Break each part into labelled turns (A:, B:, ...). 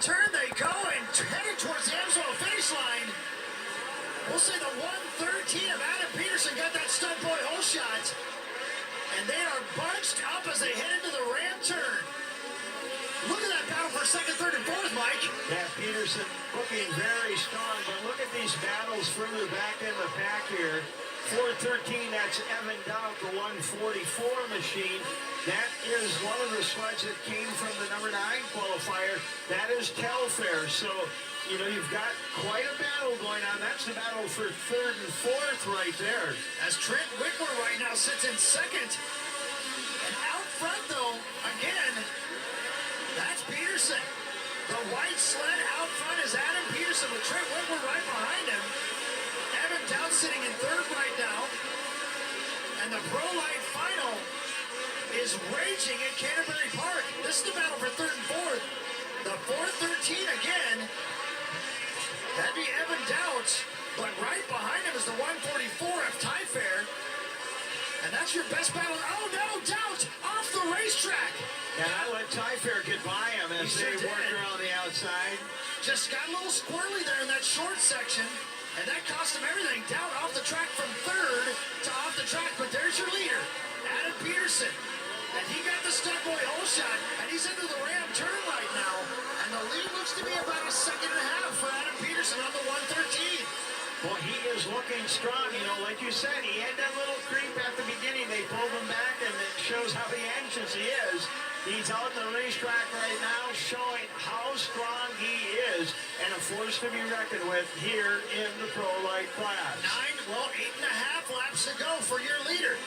A: turn they go and headed towards the Amsoil finish line. We'll say the 113 of Adam Peterson got that stud boy hole shot. And they are bunched up as they head into the ram turn. Look at that battle for second, third, and fourth, Mike.
B: Yeah, Peterson looking very strong, but look at these battles further back in the pack here. 413, that's Evan Dowd, the 144 machine. That is one of the sleds that came from the number 9 qualifier. That is Telfair. So, you know, you've got quite a battle going on. That's the battle for third and fourth right there.
A: As Trent Whitmer right now sits in second. And out front, though, again, that's Peterson. The white sled out front is Adam Peterson with Trent Whitmer right behind him. Evan Dowd sitting in third right now. And the Pro-Lite final is raging at Canterbury Park. This is the battle for third and fourth. The 413 again. That'd be Evan Dowd, but right behind him is the 144 of Tyfair. And that's your best battle. Oh no, Dowd off the racetrack.
B: And I let Tyfair get by him as they worked around the outside.
A: Just got a little squirrely there in that short section. And that cost him everything. Dowd off the track from third to off the track. But there's your leader, Adam Peterson. And he got the stud boy hole shot. And he's into the ram turn right now. And the lead looks to be about a second and a half for Adam Peterson on the 113.
B: Well, he is looking strong. You know, like you said, he had that little creep at the beginning. They pulled him back, and it shows how anxious he is. He's out in the racetrack right now, showing how strong he is, and a force to be reckoned with here in the Pro-Lite class.
A: 8.5 laps to go for your leader.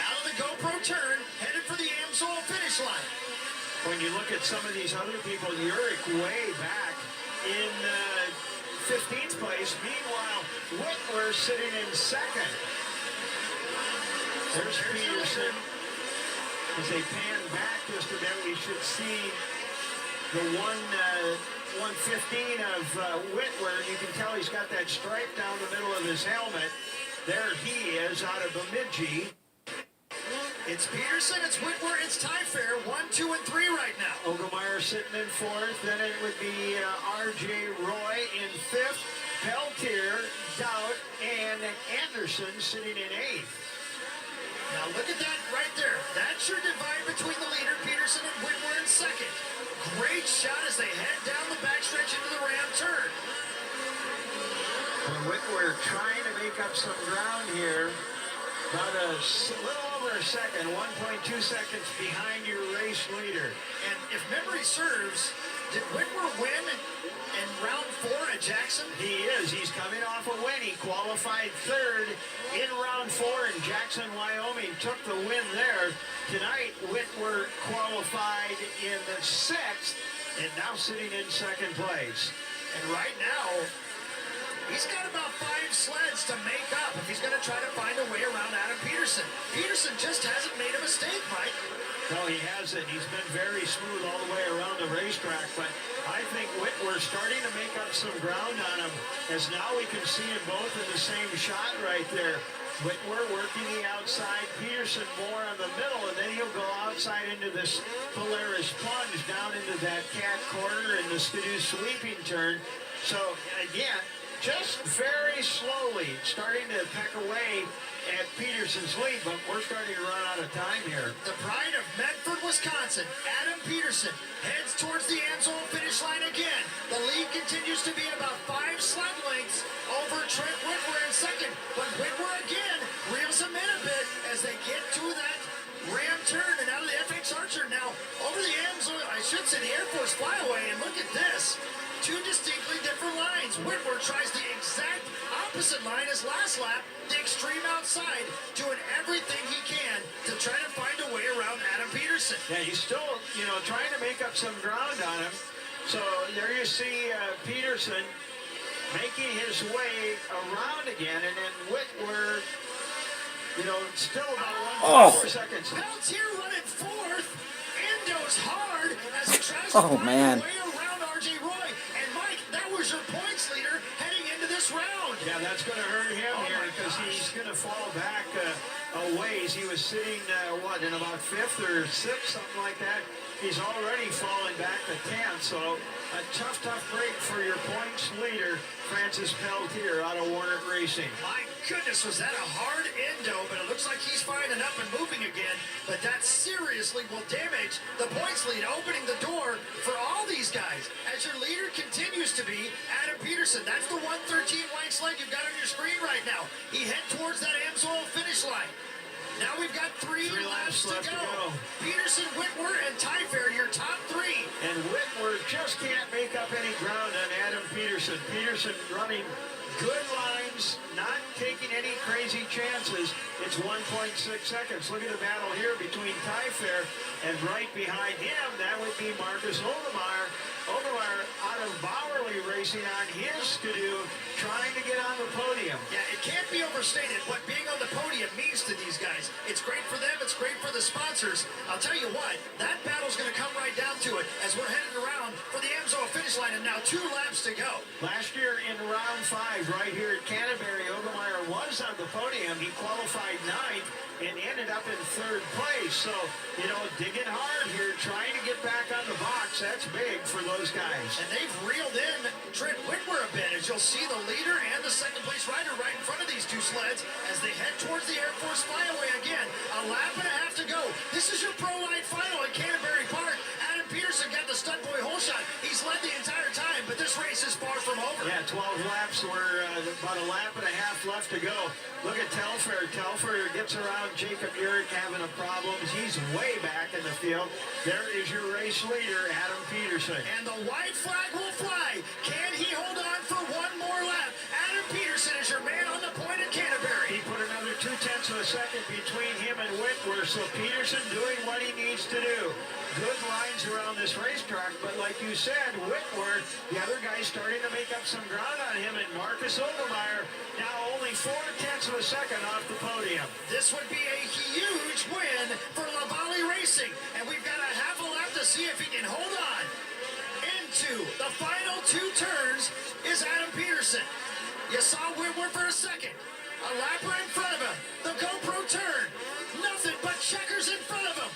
A: Out of the GoPro turn, headed for the Amsoil finish line.
B: When you look at some of these other people, Uric way back in 15th place. Meanwhile, Whitmer sitting in second. There's Peterson. As they pan back just a bit, we should see the 115 of Whitmer. You can tell he's got that stripe down the middle of his helmet. There he is out of Bemidji.
A: It's Peterson, it's Whitmer, it's Tyfair, 1, 2, and 3 right now.
B: Ogermeyer sitting in fourth. Then it would be R.J. Roy in fifth. Peltier, Dowd, and Anderson sitting in eighth.
A: Now look at that right there. That's your divide between the leader, Peterson, and Whitmer in second. Great shot as they head down the backstretch into the ram turn.
B: And Whitmer trying to make up some ground here. About a little over a second, 1.2 seconds behind your race leader.
A: And if memory serves, did Whitmer win in round 4 at Jackson?
B: He is. He's coming off a win. He qualified third in round 4 in Jackson, Wyoming. Took the win there. Tonight, Whitmer qualified in the 6th and now sitting in second place.
A: And right now, he's got about 5 sleds to make up if he's going to try to find a way around Adam Peterson. Peterson just hasn't made a mistake, Mike.
B: No, he hasn't. He's been very smooth all the way around the racetrack, but I think Whitmer's starting to make up some ground on him, as now we can see them both in the same shot right there. Whitmer working the outside, Peterson more on the middle, and then he'll go outside into this Polaris plunge down into that cat corner and the skidoo sweeping turn. So, again, just very slowly starting to peck away at Peterson's lead, but we're starting to run out of time here.
A: The pride of Medford, Wisconsin, Adam Peterson, heads towards the Amsoil finish line again. The lead continues to be at about 5 sled lengths over Trent Whitmer in second, but Whitmer again reels him in a bit as they get to that ram turn and out of the FX Archer. Now, over the Amsoil, I should say the Air Force Flyaway, and look at this. 2 distinctly different lines. Whitmer tries the exact opposite line as last lap, the extreme outside, doing everything he can to try to find a way around Adam Peterson.
B: Yeah, he's still, you know, trying to make up some ground on him. So there you see Peterson making his way around again, and then Whitmer, you know, still about 1.4 seconds.
A: Peltier running fourth. Endo's hard as he tries to find a way around R.J. Roy. And Mike, that was your points leader heading into this round.
B: Yeah, that's going to hurt him here because he's going to fall back a ways. He was sitting, in about 5th or 6th, something like that. He's already fallen back to 10th, so a tough break for your points leader, Francis Peltier out of Warner Racing.
A: My goodness, was that a hard endo, but it looks like he's finding up and moving again. But that seriously will damage the points lead, opening the door for all these guys. As your leader continues to be Adam Peterson. That's the 113 white sled you've got on your screen right now. He head towards that Amsoil finish line. Now we've got three laps to go. Peterson, Whitwer, and Tyfair, your top three.
B: And Whitwer just can't make up any ground on Adam Peterson. Peterson running good lines, not taking any crazy chances. It's 1.6 seconds. Look at the battle here between Tyfair and right behind him, that would be Marcus Obermeyer. Obermeyer out of Bowerly Racing on his skidoo, trying to get on the podium.
A: Yeah, it can't be overstated what being on the podium means to these guys. It's great for them. It's great for the sponsors. I'll tell you what, that battle's going to come right down to it as we're headed around for the Amsoil finish line, and now 2 laps to go.
B: Last year in round 5, right here at Canterbury, Obermeyer was on the podium. He qualified 9th and ended up in 3rd place. So, digging hard here, trying to get back on the box. That's big for those guys.
A: And they've reeled in Trent Whitwer a bit, as you'll see the leader and the 2nd place rider right in front of these 2 sleds as they head towards the Air Force Flyaway again. A lap and a half to go. This is your Pro-Lite final at Canterbury Park. Adam Peterson got the stud boy hole shot. He's led the entire time, but this race is far from over.
B: Yeah, 12 laps. We're about a lap and a half left to go. Look at Telfair. Telfair gets around Jacob Urich having a problem. He's way back in the field. There is your race leader, Adam Peterson.
A: And the white flag will fly. Can he hold on for one more lap? Adam Peterson is your man on the point at Canterbury.
B: He put another 0.2 of a second between him and Whitwer, so Peterson doing what he needs to do. Good lines around this racetrack, but like you said, Whitwer, the other guy's starting to make up some ground on him, and Marcus Obermeyer now only 0.4 of a second off the podium.
A: This would be a huge win for Lavallee Racing, and we've got a half a lap to see if he can hold on. Into the final 2 turns is Adam Peterson. You saw Whitwer for a second. A lapper in front of him. The GoPro turn. Nothing but checkers in front of him.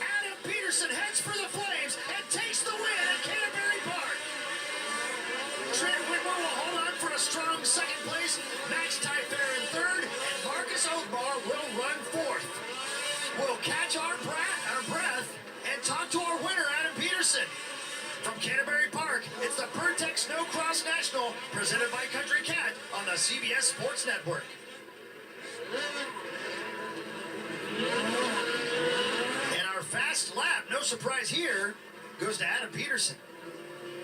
A: Adam Peterson heads for the flames and takes the win at Canterbury Park. Trent Whitwer will hold on for a strong 2nd place. Max Tyfair in 3rd, and Marcus Obermeyer will run 4th. We'll catch our breath and talk to our winner, Adam Peterson. From Canterbury Park, it's the Pirtek Snocross National, presented by Country Cat on the CBS Sports Network. And our fast lap, no surprise here, goes to Adam Peterson.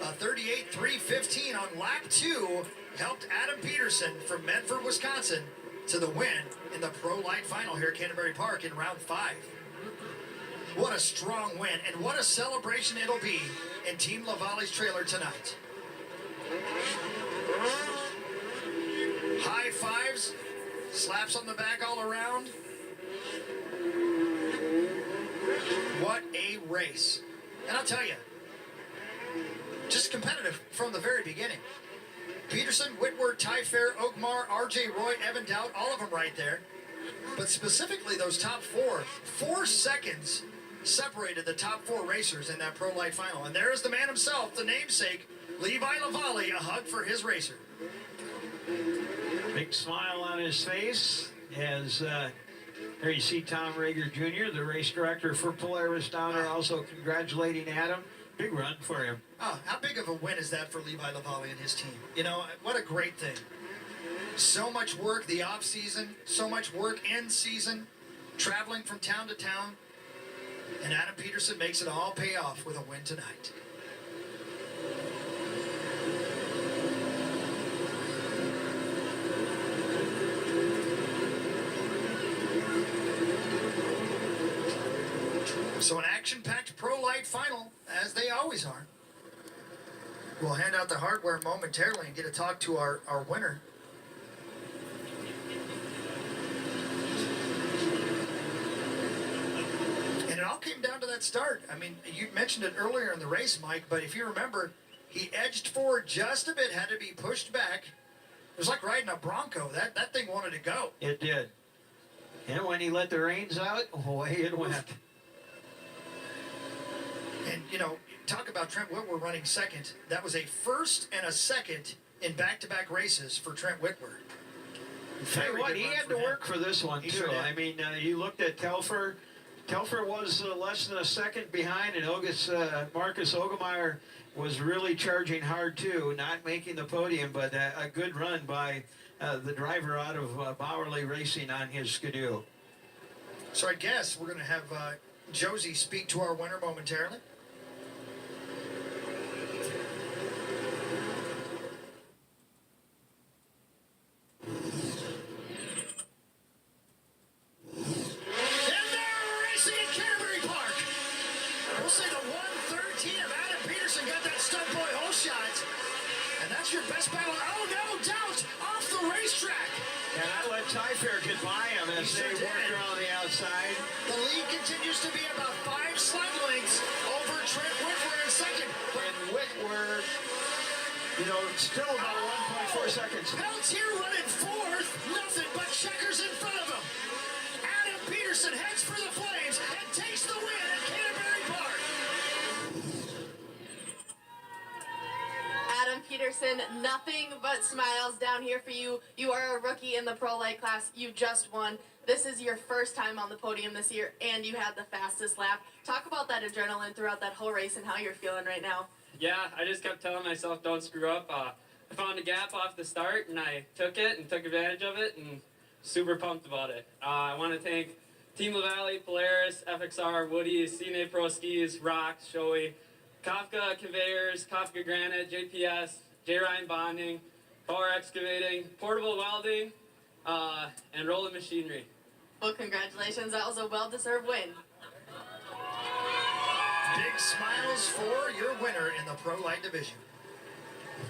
A: A 38.315 on lap 2 helped Adam Peterson from Medford, Wisconsin, to the win in the Pro-Lite final here at Canterbury Park in round 5. What a strong win, and what a celebration it'll be in Team Lavallee's trailer tonight. High fives, slaps on the back all around. What a race. And I'll tell you, just competitive from the very beginning. Peterson, Whitwer, Tyfair, Oakmar, R.J. Roy, Evan Dowd, all of them right there. But specifically those top 4 seconds separated the top 4 racers in that Pro-Lite final. And there's the man himself, the namesake, Levi Lavallee, a hug for his racer.
B: Big smile on his face as there you see Tom Rager Jr., the race director for Polaris down there, also congratulating Adam. Big run for him.
A: Oh, how big of a win is that for Levi Lavallee and his team? What a great thing. So much work the off season, so much work in season, traveling from town to town. And Adam Peterson makes it all pay off with a win tonight. So an action-packed Pro-Lite final, as they always are. We'll hand out the hardware momentarily and get to talk to our winner. And it all came down to that start. I mean, you mentioned it earlier in the race, Mike, but if you remember, he edged forward just a bit, had to be pushed back. It was like riding a Bronco. That thing wanted to go.
B: It did. And when he let the reins out, away it went.
A: And, you know, talk about Trent Whitwer running second. That was a first and a second in back-to-back races for Trent Whitwer.
B: Tell you what, he had to work for this one, too.
A: Sure did.
B: I mean, you looked at Telfer. Telfer was less than a second behind, and Marcus Ogemeyer was really charging hard, too, not making the podium, but a good run by the driver out of Bowerly Racing on his Skidoo.
A: So I guess we're going to have Josie speak to our winner momentarily. And they're racing at Canterbury Park. We'll say the 113 of Adam Peterson got that stud boy hole shot. And that's your best battle. Oh, no doubt, off the racetrack.
B: And I let Tyfair get by him as they worked around the outside.
A: The lead continues to be about 5 sled lengths over Trent Whitwer in second.
B: And Whitwer, you know, still about 1.4 seconds.
A: Peltier running fourth, nothing but checkers in front of him. Adam Peterson heads for the flames and takes the win at Canterbury Park.
C: Adam Peterson, nothing but smiles down here for you. You are a rookie in the Pro-Lite class. You just won. This is your first time on the podium this year, and you had the fastest lap. Talk about that adrenaline throughout that whole race and how you're feeling right now.
D: Yeah, I just kept telling myself, don't screw up. I found a gap off the start, and I took it and took advantage of it, and super pumped about it. I want to thank Team LaValle, Polaris, FXR, Woody, CNA Pro Skis, Rocks, Shoei, Kafka Conveyors, Kafka Granite, JPS, J. Ryan Bonding, Power Excavating, Portable Welding, and Rolling Machinery.
C: Well, congratulations. That was a well-deserved win.
A: Big smiles for your winner in the Pro-Lite division.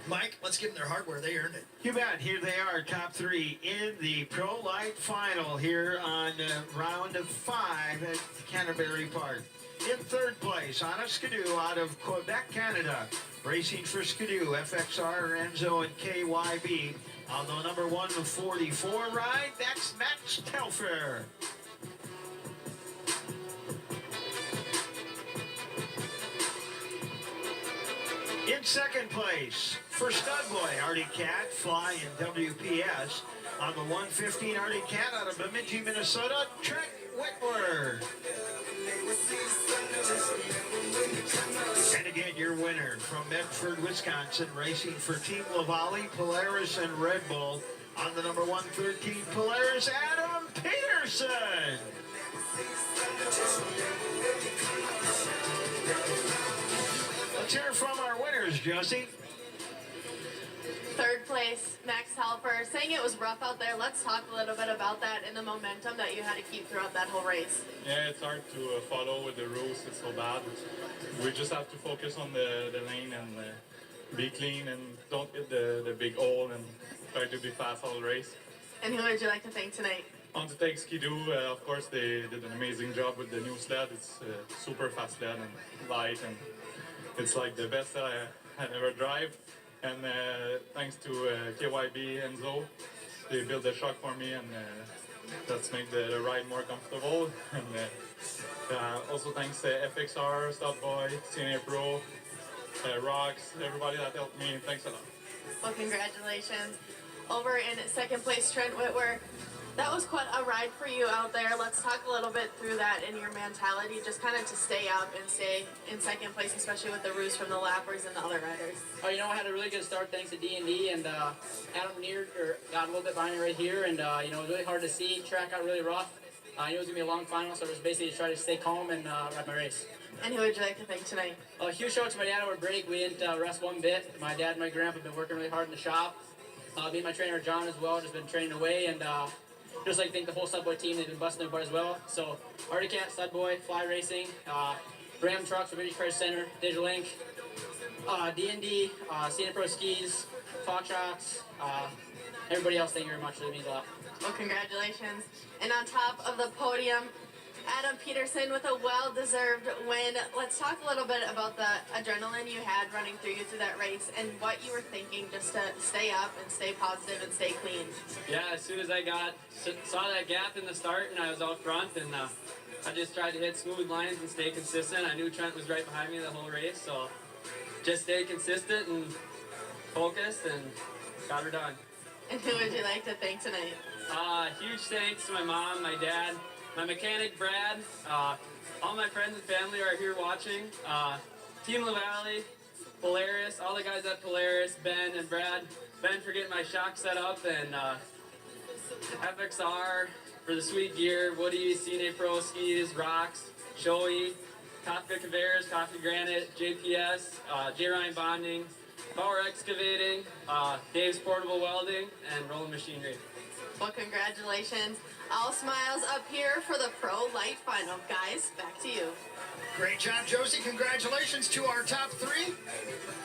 A: Mike, let's give them their hardware. They earned it.
B: You bet. Here they are, top 3 in the Pro-Lite final here on round of 5 at Canterbury Park. In third place, on a Skidoo out of Quebec, Canada. Racing for Skidoo, FXR, Enzo, and KYB. On the number 144 ride, that's Max Telfer. In second place, for Studboy, Artie Cat, Fly, and WPS. On the 115 Artie Cat out of Bemidji, Minnesota, Trent Whitwer. And again, your winner from Medford, Wisconsin, racing for Team LaValle, Polaris, and Red Bull. On the number 113 Polaris, Adam Peterson. Let's hear from our winners, Josie.
C: Third place, Max Telfer, saying it was rough out there. Let's talk a little bit about that and the momentum that you had to keep throughout that whole race.
E: Yeah, it's hard to follow with the rules. It's so bad. We just have to focus on the lane and be clean and don't hit the big hole and try to be fast all the race.
C: And who would you like to thank tonight?
E: I want to thank Skidoo. Of course, they did an amazing job with the new sled. It's a super fast sled and light, and it's like the best I ever drive. And thanks to KYB Enzo, they built the shock for me, and that's made the ride more comfortable. And also thanks to FXR, Studboy, CNA Pro, Rocks, everybody that helped me. Thanks a lot.
C: Well, congratulations. Over in second place, Trent Whitwer. That was quite a ride for you out there. Let's talk a little bit through that and your mentality, just kind of to stay up and stay in second place, especially with the ruse from the lappers and the other riders.
D: Oh, you know, I had a really good start thanks to D&D, and Adam got a little bit behind me right here, and you know, it was really hard to see. Track got really rough. I knew it was going to be a long final, so I was basically trying to stay calm and ride my race.
C: And who would you like to thank tonight?
D: A huge shout out to my dad over break. We didn't rest one bit. My dad and my grandpa have been working really hard in the shop. Me and my trainer John as well, just been training away, and just like to thank the whole Studboy team. They've been busting their butt as well. So Artie Cat, Studboy, Fly Racing, Ram Trucks, Bemidji Credit Center, Digilink, D&D, CNA Pro Skis, Fox Shocks, everybody else, thank you very much. It means a lot.
C: Well, congratulations. And on top of the podium, Adam Peterson with a well-deserved win. Let's talk a little bit about the adrenaline you had running through you through that race and what you were thinking just to stay up and stay positive and stay clean.
D: Yeah, as soon as I saw that gap in the start and I was out front, and I just tried to hit smooth lines and stay consistent. I knew Trent was right behind me the whole race, so just stay consistent and focused and got her done.
C: And who would you like to thank tonight?
D: Huge thanks to my mom, my dad, my mechanic Brad, all my friends and family are here watching. Team LaValle, Polaris, all the guys at Polaris, Ben and Brad. Ben for getting my shock set up, and FXR for the sweet gear, Woody, Cine Pro skis, rocks, Shoei, Kafka Conveyors, Kafka Granite, JPS, J. Ryan Bonding, Power Excavating, Dave's Portable Welding, and Rolling Machinery.
C: Well, congratulations. All smiles up here for the Pro-Lite final. Guys, back to you.
A: Great job, Josie. Congratulations to our top three.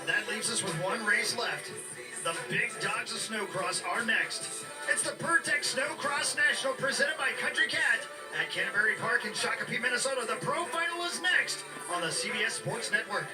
A: That leaves us with one race left. The big dogs of Snocross are next. It's the Pirtek Snocross National presented by Country Cat at Canterbury Park in Shakopee, Minnesota. The Pro Final is next on the CBS Sports Network.